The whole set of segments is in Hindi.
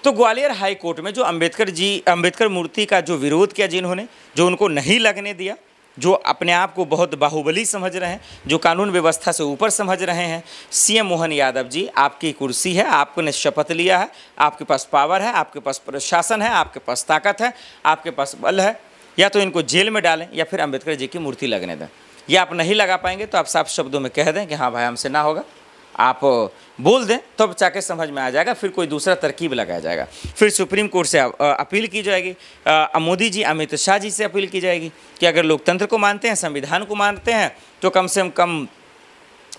तो ग्वालियर हाई कोर्ट में जो अंबेडकर मूर्ति का जो विरोध किया जिन्होंने, जो उनको नहीं लगने दिया, जो अपने आप को बहुत बाहुबली समझ रहे हैं, जो कानून व्यवस्था से ऊपर समझ रहे हैं, सीएम मोहन यादव जी, आपकी कुर्सी है, आपने शपथ लिया है, आपके पास पावर है, आपके पास प्रशासन है, आपके पास ताकत है, आपके पास बल है, या तो इनको जेल में डालें या फिर अंबेडकर जी की मूर्ति लगने दें। ये आप नहीं लगा पाएंगे तो आप साफ शब्दों में कह दें कि हाँ भाई हमसे ना होगा, आप बोल दें तब तो जाके समझ में आ जाएगा, फिर कोई दूसरा तरकीब लगाया जाएगा। फिर सुप्रीम कोर्ट से अपील की जाएगी, मोदी जी अमित शाह जी से अपील की जाएगी कि अगर लोकतंत्र को मानते हैं, संविधान को मानते हैं, तो कम से कम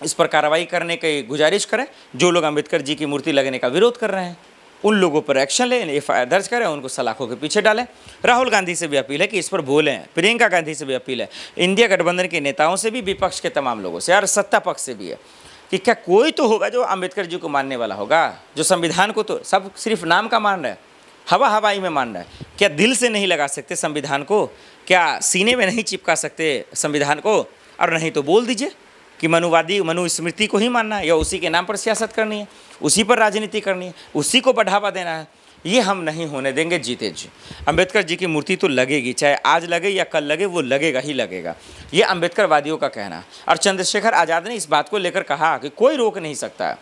इस पर कार्रवाई करने की गुजारिश करें। जो लोग अंबेडकर जी की मूर्ति लगने का विरोध कर रहे हैं उन लोगों पर एक्शन लें, एफआईआर दर्ज करें, उनको सलाखों के पीछे डालें। राहुल गांधी से भी अपील है कि इस पर बोलें, प्रियंका गांधी से भी अपील है, इंडिया गठबंधन के नेताओं से भी, विपक्ष के तमाम लोगों से और सत्ता पक्ष से भी है कि क्या कोई तो होगा जो अंबेडकर जी को मानने वाला होगा, जो संविधान को तो सब सिर्फ नाम का मान रहा है, हवाई में मान रहा है। क्या दिल से नहीं लगा सकते संविधान को? क्या सीने में नहीं चिपका सकते संविधान को? और नहीं तो बोल दीजिए कि मनुस्मृति को ही मानना है या उसी के नाम पर सियासत करनी है, उसी पर राजनीति करनी है, उसी को बढ़ावा देना है। ये हम नहीं होने देंगे जीते जी। अंबेडकर जी की मूर्ति तो लगेगी, चाहे आज लगे या कल लगे, वो लगेगा ही लगेगा। ये अंबेडकरवादियों का कहना है। और चंद्रशेखर आज़ाद ने इस बात को लेकर कहा कि कोई रोक नहीं सकता है,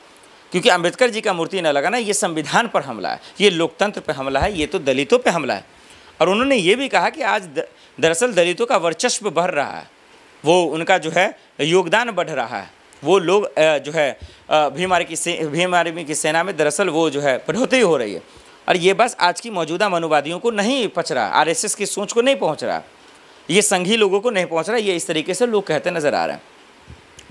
क्योंकि अंबेडकर जी का मूर्ति न लगाना ये संविधान पर हमला है, ये लोकतंत्र पर हमला है, ये तो दलितों पर हमला है। और उन्होंने ये भी कहा कि आज दरअसल दलितों का वर्चस्व बढ़ रहा है, वो उनका जो है योगदान बढ़ रहा है, वो लोग जो है भीम आर्मी की सेना में दरअसल वो जो है बढ़ोतरी हो रही है। और ये बस आज की मौजूदा मनुवादियों को नहीं पहुँच रहा, आरएसएस की सोच को नहीं पहुँच रहा, ये संघी लोगों को नहीं पहुँच रहा, ये इस तरीके से लोग कहते नज़र आ रहे हैं।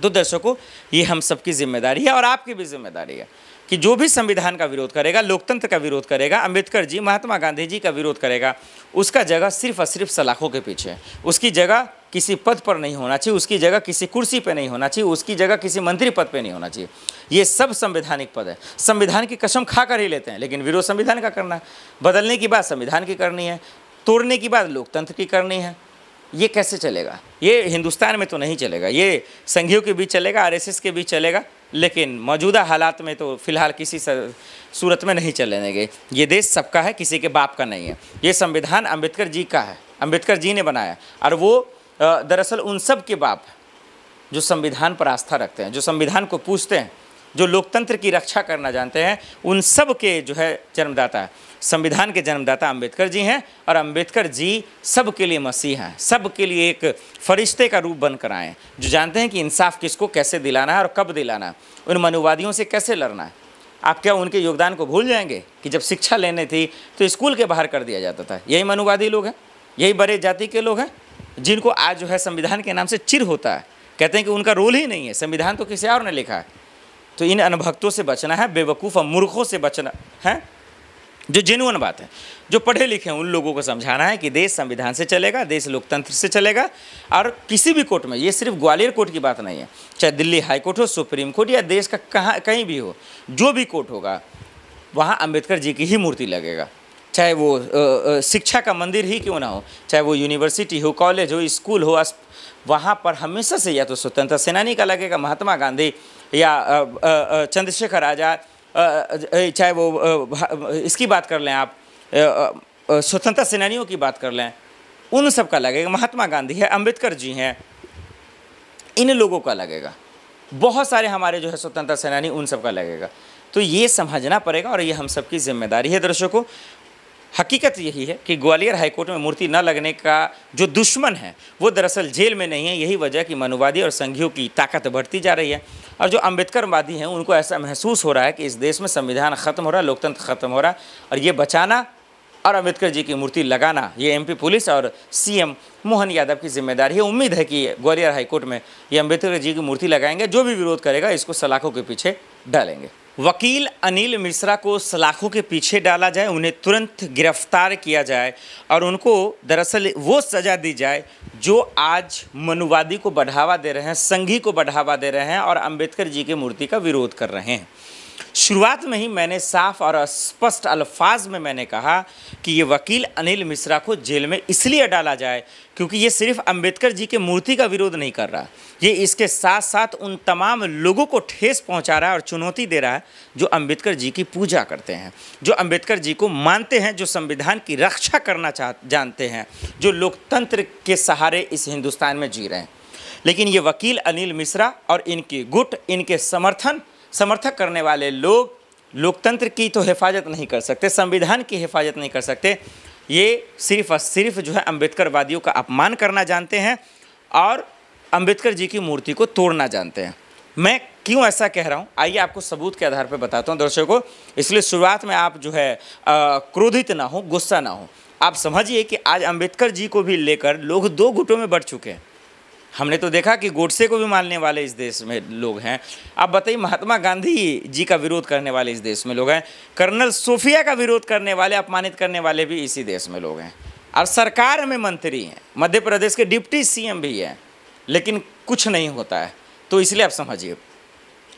तो दर्शकों, ये हम सबकी जिम्मेदारी है और आपकी भी जिम्मेदारी है कि जो भी संविधान का विरोध करेगा, लोकतंत्र का विरोध करेगा, अंबेडकर जी, महात्मा गांधी जी का विरोध करेगा, उसका जगह सिर्फ और सिर्फ सलाखों के पीछे है। उसकी जगह किसी पद पर नहीं होना चाहिए, उसकी जगह किसी कुर्सी पे नहीं होना चाहिए, उसकी जगह किसी मंत्री पद पे नहीं होना चाहिए। ये सब संवैधानिक पद है, संविधान की कसम खा कर ही लेते हैं, लेकिन विरोध संविधान का करना है। बदलने की बात संविधान की करनी है, तोड़ने की बात लोकतंत्र की करनी है। ये कैसे चलेगा? ये हिंदुस्तान में तो नहीं चलेगा, ये संघियों के बीच चलेगा, आरएसएस के बीच चलेगा, लेकिन मौजूदा हालात में तो फिलहाल किसी सूरत में नहीं चलने देंगे। ये देश सबका है, किसी के बाप का नहीं है। ये संविधान अंबेडकर जी का है, अंबेडकर जी ने बनाया, और वो दरअसल उन सब के बाप जो संविधान पर आस्था रखते हैं, जो संविधान को पूछते हैं, जो लोकतंत्र की रक्षा करना जानते हैं, उन सब के जो है जन्मदाता है। संविधान के जन्मदाता अंबेडकर जी हैं, और अंबेडकर जी सब के लिए मसीह हैं, सब के लिए एक फरिश्ते का रूप बनकर आए, जो जानते हैं कि इंसाफ किसको कैसे दिलाना है और कब दिलाना है, उन मनुवादियों से कैसे लड़ना है। आप क्या उनके योगदान को भूल जाएंगे कि जब शिक्षा लेनी थी तो स्कूल के बाहर कर दिया जाता था? यही मनुवादी लोग हैं, यही बड़े जाति के लोग हैं जिनको आज जो है संविधान के नाम से चिर होता है, कहते हैं कि उनका रोल ही नहीं है, संविधान तो किसी और ने लिखा है। तो इन अनभक्तों से बचना है, बेवकूफ़ और मूर्खों से बचना है। जो जेन्युइन बात है, जो पढ़े लिखे हैं, उन लोगों को समझाना है कि देश संविधान से चलेगा, देश लोकतंत्र से चलेगा। और किसी भी कोर्ट में, ये सिर्फ ग्वालियर कोर्ट की बात नहीं है, चाहे दिल्ली हाई कोर्ट हो, सुप्रीम कोर्ट, या देश का कहीं भी हो, जो भी कोर्ट होगा वहाँ अंबेडकर जी की ही मूर्ति लगेगा। चाहे वो शिक्षा का मंदिर ही क्यों ना हो, चाहे वो यूनिवर्सिटी हो, कॉलेज हो, स्कूल हो, वहाँ पर हमेशा से या तो स्वतंत्रता सेनानी का लगेगा, महात्मा गांधी या चंद्रशेखर आज़ाद, चाहे वो इसकी बात कर लें आप, स्वतंत्रता सेनानियों की बात कर लें, उन सब का लगेगा। महात्मा गांधी है, अंबेडकर जी हैं, इन लोगों का लगेगा। बहुत सारे हमारे जो है स्वतंत्रता सेनानी, उन सब का लगेगा। तो ये समझना पड़ेगा और ये हम सबकी जिम्मेदारी है। दर्शकों, हकीकत यही है कि ग्वालियर हाईकोर्ट में मूर्ति न लगने का जो दुश्मन है वो दरअसल जेल में नहीं है। यही वजह कि मनुवादी और संघियों की ताकत बढ़ती जा रही है, और जो अंबेडकरवादी हैं उनको ऐसा महसूस हो रहा है कि इस देश में संविधान ख़त्म हो रहा है, लोकतंत्र ख़त्म हो रहा है, और ये बचाना और अंबेडकर जी की मूर्ति लगाना ये एमपी पुलिस और सीएम मोहन यादव की जिम्मेदारी है। उम्मीद है कि ग्वालियर हाईकोर्ट में ये अंबेडकर जी की मूर्ति लगाएंगे। जो भी विरोध करेगा इसको सलाखों के पीछे डालेंगे। वकील अनिल मिश्रा को सलाखों के पीछे डाला जाए, उन्हें तुरंत गिरफ्तार किया जाए और उनको दरअसल वो सज़ा दी जाए जो आज मनुवादी को बढ़ावा दे रहे हैं, संघी को बढ़ावा दे रहे हैं और अंबेडकर जी की मूर्ति का विरोध कर रहे हैं। शुरुआत में ही मैंने साफ और स्पष्ट अल्फाज में मैंने कहा कि ये वकील अनिल मिश्रा को जेल में इसलिए डाला जाए क्योंकि ये सिर्फ अंबेडकर जी के मूर्ति का विरोध नहीं कर रहा, ये इसके साथ साथ उन तमाम लोगों को ठेस पहुंचा रहा है और चुनौती दे रहा है जो अंबेडकर जी की पूजा करते हैं, जो अंबेडकर जी को मानते हैं, जो संविधान की रक्षा करना जानते हैं, जो लोकतंत्र के सहारे इस हिंदुस्तान में जी रहे हैं। लेकिन ये वकील अनिल मिश्रा और इनके गुट, इनके समर्थक करने वाले लोग लोकतंत्र की तो हिफाजत नहीं कर सकते, संविधान की हिफाजत नहीं कर सकते। ये सिर्फ और सिर्फ जो है अंबेडकरवादियों का अपमान करना जानते हैं और अंबेडकर जी की मूर्ति को तोड़ना जानते हैं। मैं क्यों ऐसा कह रहा हूँ, आइए आपको सबूत के आधार पर बताता हूँ दर्शकों। इसलिए शुरुआत में आप जो है क्रोधित ना हो, गुस्सा ना हो। आप समझिए कि आज अंबेडकर जी को भी लेकर लोग दो गुटों में बढ़ चुके हैं। हमने तो देखा कि गोडसे को भी मानने वाले इस देश में लोग हैं। आप बताइए, महात्मा गांधी जी का विरोध करने वाले इस देश में लोग हैं, कर्नल सोफिया का विरोध करने वाले, अपमानित करने वाले भी इसी देश में लोग हैं, और सरकार में मंत्री हैं, मध्य प्रदेश के डिप्टी सीएम भी हैं, लेकिन कुछ नहीं होता है। तो इसलिए आप समझिए,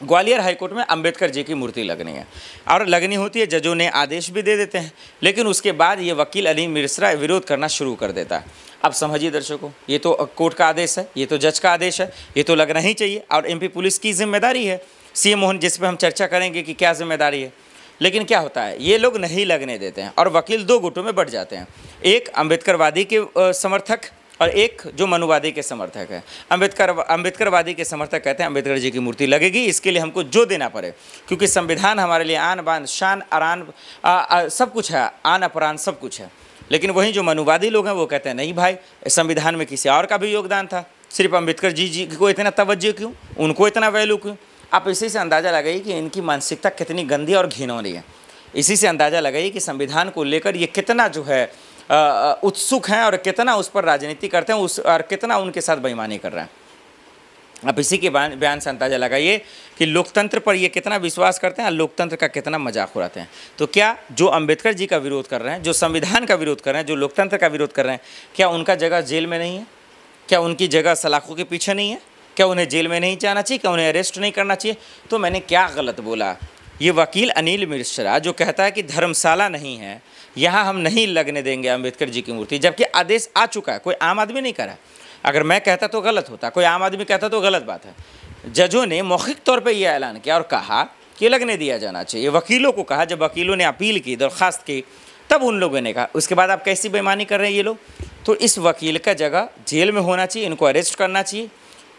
ग्वालियर हाईकोर्ट में अंबेडकर जी की मूर्ति लगनी है और लगनी होती है, जजों ने आदेश भी दे देते हैं, लेकिन उसके बाद ये वकील अनिल मिश्रा विरोध करना शुरू कर देता है। अब समझिए दर्शकों, ये तो कोर्ट का आदेश है, ये तो जज का आदेश है, ये तो लगना ही चाहिए और एमपी पुलिस की जिम्मेदारी है, सीएम मोहन, जिस पे हम चर्चा करेंगे कि क्या जिम्मेदारी है। लेकिन क्या होता है, ये लोग नहीं लगने देते हैं और वकील दो गुटों में बढ़ जाते हैं, एक अंबेडकरवादी के समर्थक और एक जो मनुवादी के समर्थक है। अंबेडकरवादी के समर्थक कहते हैं अंबेडकर जी की मूर्ति लगेगी, इसके लिए हमको जो देना पड़े, क्योंकि संविधान हमारे लिए आन बान शान आरान सब कुछ है, आन अपरान सब कुछ है। लेकिन वहीं जो मनुवादी लोग हैं वो कहते हैं नहीं भाई, संविधान में किसी और का भी योगदान था, सिर्फ अंबेडकर जी को इतना तवज्जो क्यों, उनको इतना वैल्यू क्यों। आप इसी से अंदाज़ा लगाइए कि इनकी मानसिकता कितनी गंदी और घिनौनी है। इसी से अंदाज़ा लगाइए कि संविधान को लेकर ये कितना जो है उत्सुक हैं और कितना उस पर राजनीति करते हैं, और कितना उनके साथ बेईमानी कर रहे हैं। आप इसी के बयान से अंदाज़ा लगाइए कि लोकतंत्र पर ये कितना विश्वास करते हैं और लोकतंत्र का कितना मजाक उड़ाते हैं। तो क्या जो अंबेडकर जी का विरोध कर रहे हैं, जो संविधान का विरोध कर रहे हैं, जो लोकतंत्र का विरोध कर रहे हैं, क्या उनका जगह जेल में नहीं है? क्या उनकी जगह सलाखों के पीछे नहीं है? क्या उन्हें जेल में नहीं जाना चाहिए? क्या उन्हें अरेस्ट नहीं करना चाहिए? तो मैंने क्या गलत बोला? ये वकील अनिल मिश्रा जो कहता है कि धर्मशाला नहीं है, यहाँ हम नहीं लगने देंगे अंबेडकर जी की मूर्ति, जबकि आदेश आ चुका है, कोई आम आदमी नहीं करा। अगर मैं कहता तो गलत होता, कोई आम आदमी कहता तो गलत बात है। जजों ने मौखिक तौर पे यह ऐलान किया और कहा कि लगने दिया जाना चाहिए। वकीलों को कहा, जब वकीलों ने अपील की, दरख्वास्त की, तब उन लोगों ने कहा। उसके बाद आप कैसी बेईमानी कर रहे हैं ये लोग। तो इस वकील का जगह जेल में होना चाहिए, इनको अरेस्ट करना चाहिए।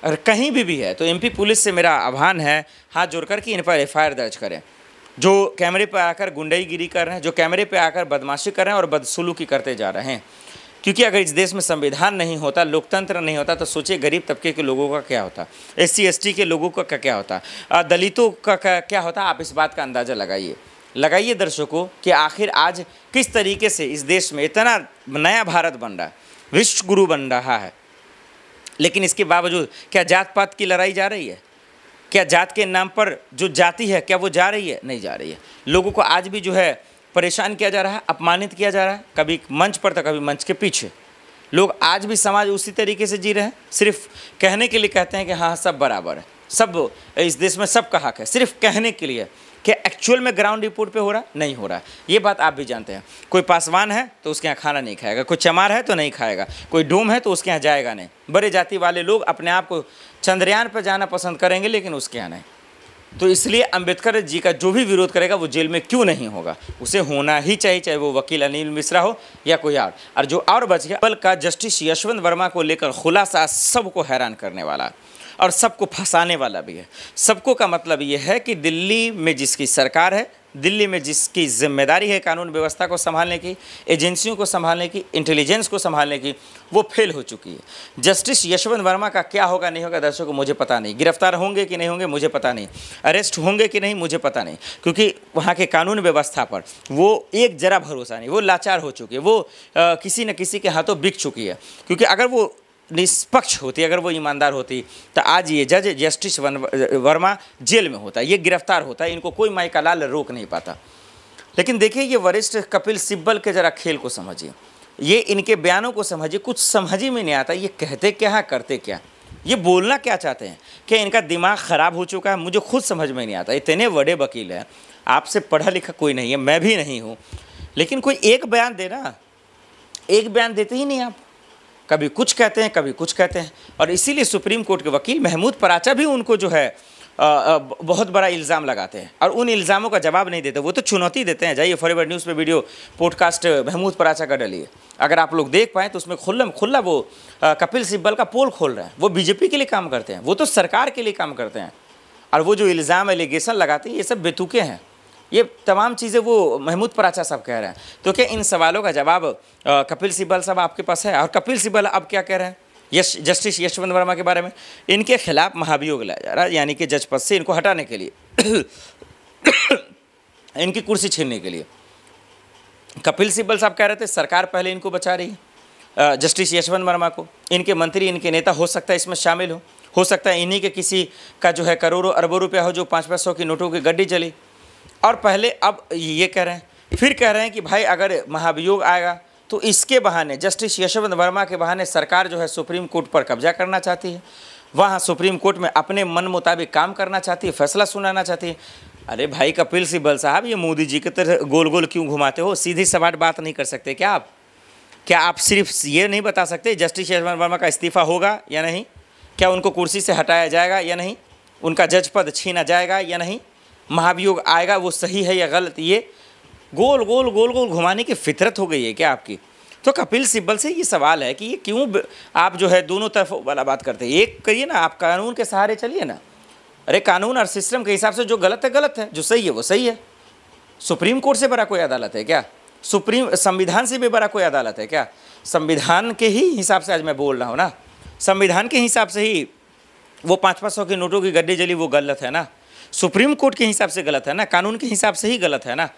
अगर कहीं भी है तो एमपी पुलिस से मेरा आह्वान है हाथ जोड़कर कि इन पर एफआईआर दर्ज करें। जो कैमरे पर आकर गुंडाईगिरी कर रहे हैं, जो कैमरे पर आकर बदमाशी कर रहे हैं और बदसलूकी करते जा रहे हैं। क्योंकि अगर इस देश में संविधान नहीं होता, लोकतंत्र नहीं होता, तो सोचिए गरीब तबके के लोगों का क्या होता, SC ST के लोगों का क्या होता, दलितों का क्या होता। आप इस बात का अंदाज़ा लगाइए दर्शकों कि आखिर आज किस तरीके से इस देश में इतना नया भारत बन रहा है, विश्व गुरु बन रहा है, लेकिन इसके बावजूद क्या जात पात की लड़ाई जा रही है? क्या जात के नाम पर जो जाति है क्या वो जा रही है? नहीं जा रही है। लोगों को आज भी जो है परेशान किया जा रहा है, अपमानित किया जा रहा है, कभी मंच पर तो कभी मंच के पीछे। लोग आज भी समाज उसी तरीके से जी रहे हैं, सिर्फ कहने के लिए कहते हैं कि हाँ सब बराबर है, सब इस देश में सबका हक है, सिर्फ कहने के लिए। क्या एक्चुअल में ग्राउंड रिपोर्ट पे हो रहा? नहीं हो रहा है। ये बात आप भी जानते हैं। कोई पासवान है तो उसके यहाँ खाना नहीं खाएगा, कोई चमार है तो नहीं खाएगा, कोई डोम है तो उसके यहाँ जाएगा नहीं। बड़े जाति वाले लोग अपने आप को चंद्रयान पर जाना पसंद करेंगे, लेकिन उसके यहाँ नहीं। तो इसलिए अंबेडकर जी का जो भी विरोध करेगा वो जेल में क्यों नहीं होगा, उसे होना ही चाहिए, चाहे वो वकील अनिल मिश्रा हो या कोई और जो और बच गया। कल का जस्टिस यशवंत वर्मा को लेकर खुलासा सबको हैरान करने वाला और सबको फंसाने वाला भी है। सबको का मतलब ये है कि दिल्ली में जिसकी सरकार है, दिल्ली में जिसकी जिम्मेदारी है कानून व्यवस्था को संभालने की, एजेंसियों को संभालने की, इंटेलिजेंस को संभालने की, वो फेल हो चुकी है। जस्टिस यशवंत वर्मा का क्या होगा नहीं होगा दर्शकों मुझे पता नहीं, गिरफ्तार होंगे कि नहीं होंगे मुझे पता नहीं, अरेस्ट होंगे कि नहीं मुझे पता नहीं, क्योंकि वहाँ के कानून व्यवस्था पर वो एक जरा भरोसा नहीं, वो लाचार हो चुकी है, वो किसी न किसी के हाथों बिक चुकी है। क्योंकि अगर वो निष्पक्ष होती, अगर वो ईमानदार होती तो आज ये जज जस्टिस वर्मा जेल में होता, ये गिरफ्तार होता, इनको कोई माई का लाल रोक नहीं पाता। लेकिन देखिए ये वरिष्ठ कपिल सिब्बल के जरा खेल को समझिए, ये इनके बयानों को समझिए, कुछ समझ ही में नहीं आता, ये कहते क्या है करते क्या। ये बोलना क्या चाहते हैं? क्या इनका दिमाग ख़राब हो चुका है? मुझे खुद समझ में नहीं आता। इतने बड़े वकील हैं, आपसे पढ़ा लिखा कोई नहीं है, मैं भी नहीं हूँ, लेकिन कोई एक बयान देना, एक बयान देते ही नहीं आप। कभी कुछ कहते हैं, कभी कुछ कहते हैं। और इसीलिए सुप्रीम कोर्ट के वकील महमूद पराचा भी उनको जो है बहुत बड़ा इल्ज़ाम लगाते हैं और उन इल्ज़ामों का जवाब नहीं देते। वो तो चुनौती देते हैं। जाइए फॉरवर्ड न्यूज़ पे वीडियो पॉडकास्ट महमूद पराचा का डालिए, अगर आप लोग देख पाएँ तो उसमें खुल्ला वो कपिल सिब्बल का पोल खोल रहे हैं। वो बीजेपी के लिए काम करते हैं, वो तो सरकार के लिए काम करते हैं। और वो जो इल्ज़ाम एलिगेशन लगाते हैं, ये सब बेतुके हैं। ये तमाम चीज़ें वो महमूद पराचा साहब कह रहे हैं। तो क्या इन सवालों का जवाब कपिल सिब्बल साहब आपके पास है? और कपिल सिब्बल अब क्या कह रहे हैं जस्टिस यशवंत वर्मा के बारे में? इनके खिलाफ महाभियोग लाया जा रहा है, यानी कि जज पद से इनको हटाने के लिए इनकी कुर्सी छीनने के लिए। कपिल सिब्बल साहब कह रहे थे सरकार पहले इनको बचा रही है, जस्टिस यशवंत वर्मा को। इनके मंत्री, इनके नेता हो सकता है इसमें शामिल हो सकता है इन्हीं के किसी का जो है करोड़ों अरबों रुपया हो, जो 500 की नोटों की गड्डी चली। और पहले अब ये कह रहे हैं, फिर कह रहे हैं कि भाई अगर महाभियोग आएगा तो इसके बहाने, जस्टिस यशवंत वर्मा के बहाने सरकार जो है सुप्रीम कोर्ट पर कब्जा करना चाहती है, वहाँ सुप्रीम कोर्ट में अपने मन मुताबिक काम करना चाहती है, फैसला सुनाना चाहती है। अरे भाई कपिल सिब्बल साहब, ये मोदी जी की तरह गोल गोल क्यों घुमाते हो? सीधी सवाल बात नहीं कर सकते क्या आप? क्या आप सिर्फ ये नहीं बता सकते जस्टिस यशवंत वर्मा का इस्तीफ़ा होगा या नहीं? क्या उनको कुर्सी से हटाया जाएगा या नहीं? उनका जज पद छीना जाएगा या नहीं? महाभियोग आएगा वो सही है या गलत? ये गोल गोल घुमाने की फितरत हो गई है क्या आपकी? तो कपिल सिब्बल से ये सवाल है कि ये क्यों आप जो है दोनों तरफ वाला बात करते हैं। एक करिए ना, आप कानून के सहारे चलिए ना। अरे कानून और सिस्टम के हिसाब से जो गलत है गलत है, जो सही है वो सही है। सुप्रीम कोर्ट से बड़ा कोई अदालत है क्या? संविधान से भी बड़ा कोई अदालत है क्या? संविधान के ही हिसाब से आज मैं बोल रहा हूँ ना, संविधान के हिसाब से ही वो 500 की नोटों की गड्डी जली वो गलत है ना, सुप्रीम कोर्ट के हिसाब से गलत है ना, कानून के हिसाब से ही गलत है ना।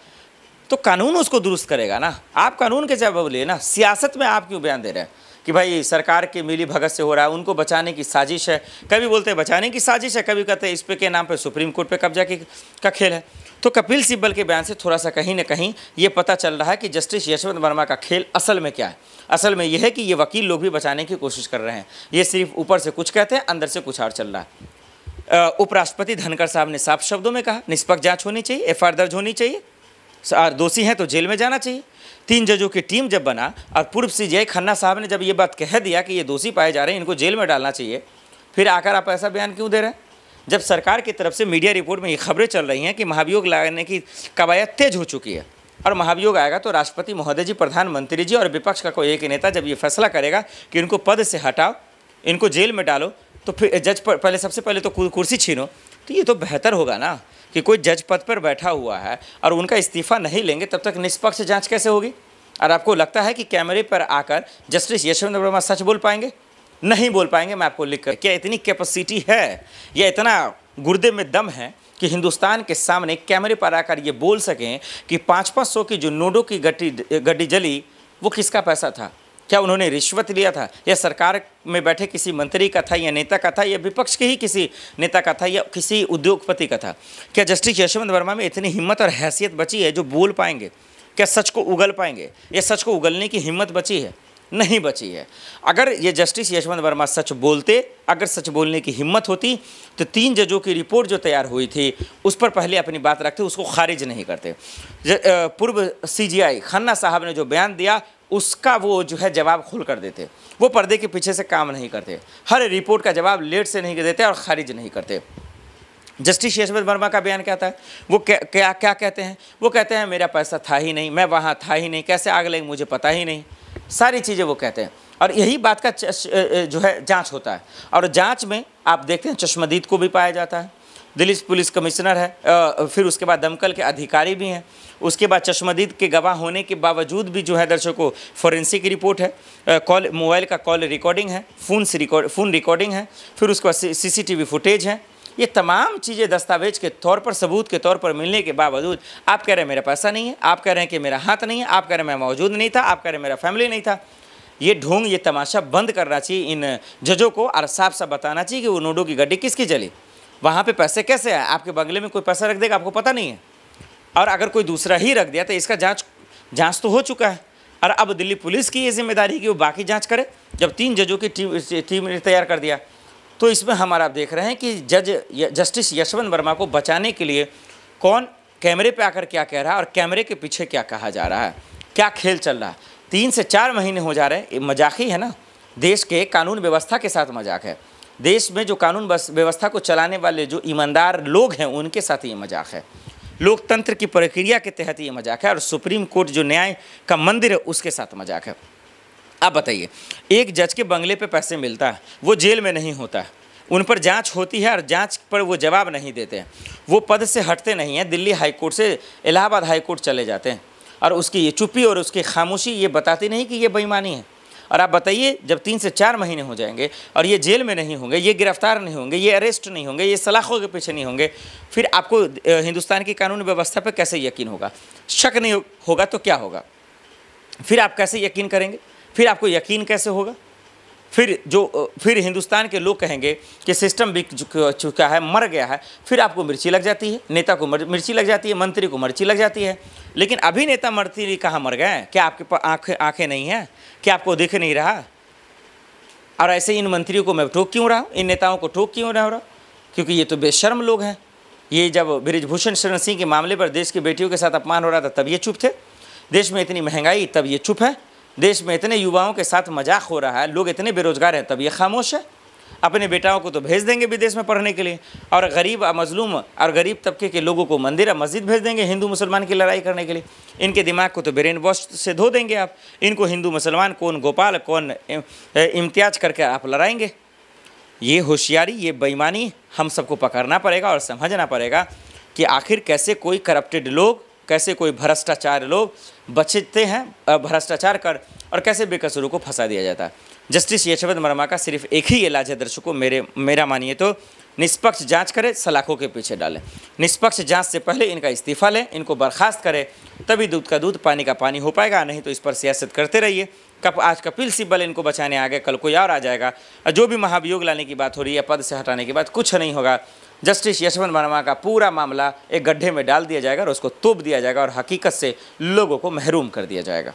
तो कानून उसको दुरुस्त करेगा ना। आप कानून के जवाब लिए ना, सियासत में आप क्यों बयान दे रहे हैं कि भाई सरकार के मिली भगत से हो रहा है, उनको बचाने की साजिश है। कभी बोलते हैं बचाने की साजिश है, कभी कहते हैं इस पे के नाम पे सुप्रीम कोर्ट पे कब्जा का खेल है। तो कपिल सिब्बल के बयान से थोड़ा सा कहीं ना कहीं ये पता चल रहा है कि जस्टिस यशवंत वर्मा का खेल असल में क्या है। असल में यह है कि ये वकील लोग भी बचाने की कोशिश कर रहे हैं। ये सिर्फ ऊपर से कुछ कहते हैं, अंदर से कुछ और चल रहा है। उपराष्ट्रपति धनखड़ साहब ने साफ शब्दों में कहा निष्पक्ष जाँच होनी चाहिए, FIR दर्ज होनी चाहिए, दोषी हैं तो जेल में जाना चाहिए। 3 जजों की टीम जब बना और पूर्व CJI खन्ना साहब ने जब ये बात कह दिया कि ये दोषी पाए जा रहे हैं, इनको जेल में डालना चाहिए, फिर आकर आप ऐसा बयान क्यों दे रहे हैं? जब सरकार की तरफ से मीडिया रिपोर्ट में ये खबरें चल रही हैं कि महाभियोग लाने की कवायद तेज हो चुकी है और महाभियोग आएगा तो राष्ट्रपति महोदय जी, प्रधानमंत्री जी और विपक्ष का कोई एक नेता जब ये फैसला करेगा कि इनको पद से हटाओ, इनको जेल में डालो, तो फिर जज पहले सबसे पहले तो कुर्सी छीनो, तो ये तो बेहतर होगा ना कि कोई जज पद पर बैठा हुआ है और उनका इस्तीफा नहीं लेंगे तब तक निष्पक्ष जांच कैसे होगी? और आपको लगता है कि कैमरे पर आकर जस्टिस यशवंत वर्मा सच बोल पाएंगे? नहीं बोल पाएंगे। मैं आपको लिख कर, क्या इतनी कैपेसिटी है या इतना गुर्दे में दम है कि हिंदुस्तान के सामने कैमरे पर आकर ये बोल सकें कि 500 की जो नोटों की गड्डी जली वो किसका पैसा था? क्या उन्होंने रिश्वत लिया था, या सरकार में बैठे किसी मंत्री का था, या नेता का था, या विपक्ष के ही किसी नेता का था, या किसी उद्योगपति का था? क्या जस्टिस यशवंत वर्मा में इतनी हिम्मत और हैसियत बची है जो बोल पाएंगे? क्या सच को उगल पाएंगे? या सच को उगलने की हिम्मत बची है? नहीं बची है। अगर ये जस्टिस यशवंत वर्मा सच बोलते, अगर सच बोलने की हिम्मत होती तो 3 जजों की रिपोर्ट जो तैयार हुई थी उस पर पहले अपनी बात रखते, उसको खारिज नहीं करते। पूर्व CJI खन्ना साहब ने जो बयान दिया उसका वो जो है जवाब खोल कर देते। वो पर्दे के पीछे से काम नहीं करते, हर रिपोर्ट का जवाब लेट से नहीं देते और खारिज नहीं करते। जस्टिस यशवंत वर्मा का बयान क्या था? वो क्या कहते हैं? वो कहते हैं मेरा पैसा था ही नहीं, मैं वहाँ था ही नहीं, कैसे आग लगी मुझे पता ही नहीं, सारी चीज़ें वो कहते हैं। और यही बात का जो है जांच होता है। और जांच में आप देखते हैं चश्मदीद को भी पाया जाता है, दिल्ली पुलिस कमिश्नर है, फिर उसके बाद दमकल के अधिकारी भी हैं, उसके बाद चश्मदीद के गवाह होने के बावजूद भी जो है दर्शकों फोरेंसिक रिपोर्ट है, कॉल मोबाइल का कॉल रिकॉर्डिंग है, फ़ोन रिकॉर्डिंग है, फिर उसके बाद CCTV फुटेज है। ये तमाम चीज़ें दस्तावेज के तौर पर, सबूत के तौर पर मिलने के बावजूद आप कह रहे हैं मेरा पैसा नहीं है, आप कह रहे हैं कि मेरा हाथ नहीं है, आप कह रहे हैं मैं मौजूद नहीं था, आप कह रहे हैं मेरा फैमिली नहीं था। ये ढोंग, ये तमाशा बंद करना चाहिए इन जजों को और साफ साफ बताना चाहिए कि वो नोटों की गड्डी किसकी जली, वहाँ पे पैसे कैसे आए। आपके बंगले में कोई पैसा रख देगा आपको पता नहीं है, और अगर कोई दूसरा ही रख दिया तो इसका जांच तो हो चुका है। और अब दिल्ली पुलिस की ये जिम्मेदारी है कि वो बाकी जांच करे। जब 3 जजों की टीम ने तैयार कर दिया तो इसमें हमारा आप देख रहे हैं कि जस्टिस यशवंत वर्मा को बचाने के लिए कौन कैमरे पे आकर क्या कह रहा है और कैमरे के पीछे क्या कहा जा रहा है, क्या खेल चल रहा है। 3 से 4 महीने हो जा रहे हैं, ये मजाक ही है ना, देश के कानून व्यवस्था के साथ मजाक है। देश में जो कानून व्यवस्था को चलाने वाले जो ईमानदार लोग हैं उनके साथ ये मजाक है, लोकतंत्र की प्रक्रिया के तहत ये मजाक है, और सुप्रीम कोर्ट जो न्याय का मंदिर है उसके साथ मजाक है। आप बताइए, एक जज के बंगले पे पैसे मिलता है, वो जेल में नहीं होता है, उन पर जांच होती है और जांच पर वो जवाब नहीं देते हैं, वो पद से हटते नहीं हैं, दिल्ली हाई कोर्ट से इलाहाबाद हाई कोर्ट चले जाते हैं, और उसकी ये चुप्पी और उसकी खामोशी ये बताती नहीं कि ये बेईमानी है। और आप बताइए, जब 3 से 4 महीने हो जाएंगे और ये जेल में नहीं होंगे, ये गिरफ्तार नहीं होंगे, ये अरेस्ट नहीं होंगे, ये सलाखों के पीछे नहीं होंगे, फिर आपको हिंदुस्तान की कानून व्यवस्था पर कैसे यकीन होगा? शक नहीं होगा तो क्या होगा? फिर आप कैसे यकीन करेंगे? फिर आपको यकीन कैसे होगा? फिर हिंदुस्तान के लोग कहेंगे कि सिस्टम बिक चुका है, मर गया है, फिर आपको मिर्ची लग जाती है, नेता को मिर्ची लग जाती है, मंत्री को मिर्ची लग जाती है। लेकिन अभी नेता मंत्री कहाँ मर गए हैं? क्या आपके पास आंखें नहीं हैं? क्या आपको दिख नहीं रहा? और ऐसे इन मंत्रियों को मैं टोक क्यों रहा हूँ, इन नेताओं को टोक क्यों रहा? क्योंकि ये तो बेशर्म लोग हैं। ये जब बृजभूषण शरण सिंह के मामले पर देश की बेटियों के साथ अपमान हो रहा था तब ये चुप थे, देश में इतनी महंगाई तब ये चुप है, देश में इतने युवाओं के साथ मजाक हो रहा है, लोग इतने बेरोजगार हैं तब ये खामोश है। अपने बेटाओं को तो भेज देंगे विदेश में पढ़ने के लिए, और गरीब मजलूम और गरीब तबके के लोगों को मंदिर और मस्जिद भेज देंगे हिंदू मुसलमान की लड़ाई करने के लिए। इनके दिमाग को तो ब्रेन वॉश से धो देंगे आप, इनको हिंदू मुसलमान कौन गोपाल कौन इम्तियाज करके आप लड़ाएंगे। ये होशियारी, ये बेईमानी हम सबको पकड़ना पड़ेगा और समझना पड़ेगा कि आखिर कैसे कोई करप्टेड लोग, कैसे कोई भ्रष्टाचार लोग बचते हैं भ्रष्टाचार कर, और कैसे बेकसूरों को फंसा दिया जाता है। जस्टिस यशवंत वर्मा का सिर्फ एक ही इलाज है दर्शकों, मेरा मानिए तो निष्पक्ष जांच करें, सलाखों के पीछे डालें। निष्पक्ष जांच से पहले इनका इस्तीफा लें, इनको बर्खास्त करें, तभी दूध का दूध पानी का पानी हो पाएगा। नहीं तो इस पर सियासत करते रहिए। आज कपिल सिब्बल इनको बचाने आ गए, कल कोई और आ जाएगा। और जो भी महाभियोग लाने की बात हो रही है, पद से हटाने की बात, कुछ नहीं होगा। जस्टिस यशवंत वर्मा का पूरा मामला एक गड्ढे में डाल दिया जाएगा और उसको तोप दिया जाएगा और हकीकत से लोगों को महरूम कर दिया जाएगा।